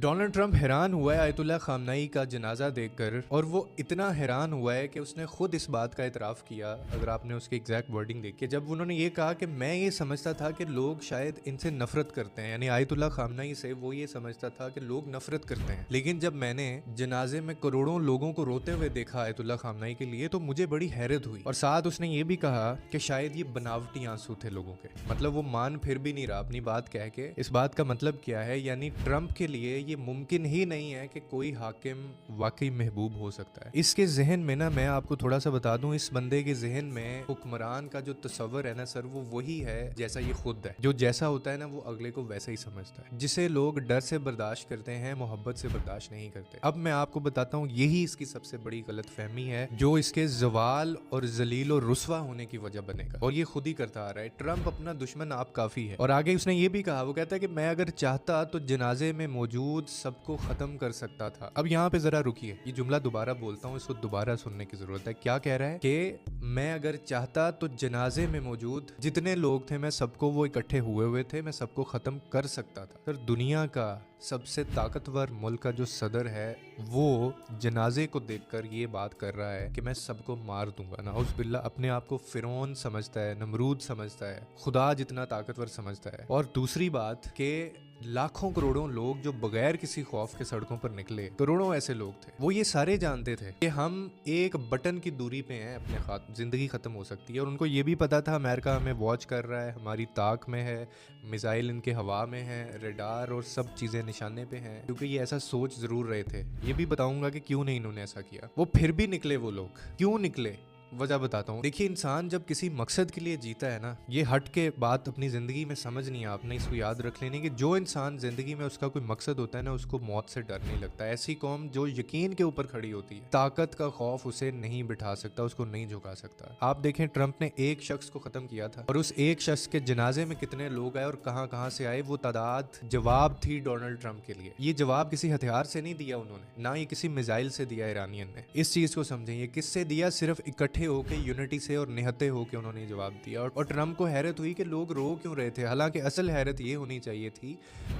Donald Trump हैरान हुआ है आयतुल्लाह खामनाई का जनाजा देखकर, और वो इतना हैरान हुआ है कि उसने खुद इस बात का इतराफ़ किया। अगर आपने उसकी एग्जैक्ट वर्डिंग देखी, जब उन्होंने ये कहा कि मैं ये समझता था कि लोग शायद इनसे नफरत करते हैं, यानी आयतुल्लाह खामनाई से वो ये समझता था कि लोग नफरत करते हैं, लेकिन जब मैंने जनाजे में करोड़ों लोगों को रोते हुए देखा आयतुल्लाह खामनाई के लिए, तो मुझे बड़ी हैरत हुई। और साथ उसने ये भी कहा कि शायद ये बनावटी आंसू थे लोगों के, मतलब वो मान फिर भी नहीं रहा अपनी बात कह के। इस बात का मतलब क्या है, यानी ट्रंप के लिए ये मुमकिन ही नहीं है कि कोई हाकिम वाकई महबूब हो सकता है। इसके जहन में ना, मैं आपको थोड़ा सा बता दूं, इस बंदे के जहन में हुक्मरान का जो तस्वर है ना सर, वो वही है जैसा ये खुद है। जो जैसा होता है ना, वो अगले को वैसा ही समझता है। जिसे लोग डर से बर्दाश्त करते हैं, मोहब्बत से बर्दाश्त नहीं करते। अब मैं आपको बताता हूँ, यही इसकी सबसे बड़ी गलतफहमी है, जो इसके जवाल और जलील और रुस्वा होने की वजह बनेगा, और ये खुद ही करता आ रहा है। ट्रंप अपना दुश्मन आप काफी है। और आगे उसने ये भी कहा, वो कहता है कि मैं अगर चाहता तो जनाजे में मौजूद सबको खत्म कर सकता था। अब यहाँ पे जरा रुकिए, ये जुमला दोबारा बोलता हूँ, इसको दोबारा सुनने की जरूरत है। क्या कह रहा है कि मैं अगर चाहता तो जनाजे में मौजूद जितने लोग थे, मैं सबको, वो इकट्ठे हुए थे, मैं सबको खत्म कर सकता था। सर, दुनिया का सबसे ताकतवर मुल्क का जो सदर है, वो जनाजे को देखकर ये बात कर रहा है कि मैं सबको मार दूंगा। नाउज़ बिल्ला, अपने आप को फिरौन समझता है, नमरूद समझता है, खुदा जितना ताकतवर समझता है। और दूसरी बात कि लाखों करोड़ों लोग जो बगैर किसी खौफ के सड़कों पर निकले, करोड़ों ऐसे लोग थे, वो ये सारे जानते थे कि हम एक बटन की दूरी पे हैं, अपने जिंदगी खत्म हो सकती है। और उनको ये भी पता था अमेरिका हमें वॉच कर रहा है, हमारी ताक में है, मिसाइल इनके हवा में है, रेडार और सब चीजें निशाने पे हैं, क्योंकि ये ऐसा सोच जरूर रहे थे। ये भी बताऊंगा कि क्यों नहीं इन्होंने ऐसा किया। वो फिर भी निकले, वो लोग क्यों निकले, वजह बताता हूँ। देखिए, इंसान जब किसी मकसद के लिए जीता है ना, ये हट के बात अपनी जिंदगी में समझ नहीं है आपने, इसको याद रख लेने कि जो इंसान जिंदगी में उसका कोई मकसद होता है ना, उसको मौत से डर नहीं लगता। ऐसी कौम जो यकीन के ऊपर खड़ी होती है, ताकत का खौफ उसे नहीं बिठा सकता, उसको नहीं झुका सकता। आप देखें, ट्रंप ने एक शख्स को खत्म किया था, और उस एक शख्स के जनाजे में कितने लोग आए और कहां कहां से आए, वो तादाद जवाब थी डोनाल्ड ट्रंप के लिए। ये जवाब किसी हथियार से नहीं दिया उन्होंने, ना ही किसी मिसाइल से दिया ईरानियन ने। इस चीज को समझें, ये किससे दिया, सिर्फ इकट्ठे होके, यूनिटी से और निहत्ते होके उन्होंने जवाब दिया। और ट्रंप को हैरत हुई कि लोग रो क्यों रहे थे। हालांकि असल हैरत ये होनी चाहिए थी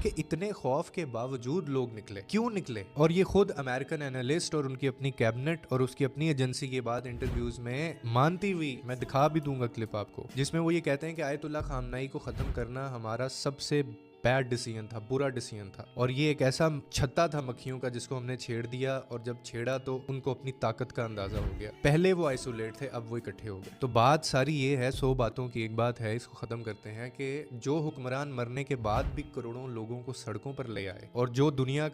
कि इतने खौफ के बावजूद लोग निकले, क्यों निकले। और ये खुद अमेरिकन एनालिस्ट और उनकी अपनी कैबिनेट और उसकी अपनी एजेंसी के बाद इंटरव्यूज में मानती हुई, मैं दिखा भी दूंगा क्लिप आपको, जिसमें वो ये कहते हैं कि आयतुल्लाह खामनाई को खत्म करना हमारा सबसे बैड डिसीजन था, बुरा डिसीजन था। और ये एक ऐसा छत्ता था मक्खियों का, जिसको हमने छेड़ दिया, और जब छेड़ा तो उनको अपनी ताकत का अंदाजा हो गया। पहले वो आइसोलेट थे, अब वो इकट्ठे हो गए। तो बात सारी ये है, 100 बातों की एक बात है, इसको खत्म करते हैं, कि जो हुक्मरान मरने के बाद भी करोड़ों लोगों को सड़कों पर ले आए, और जो दुनिया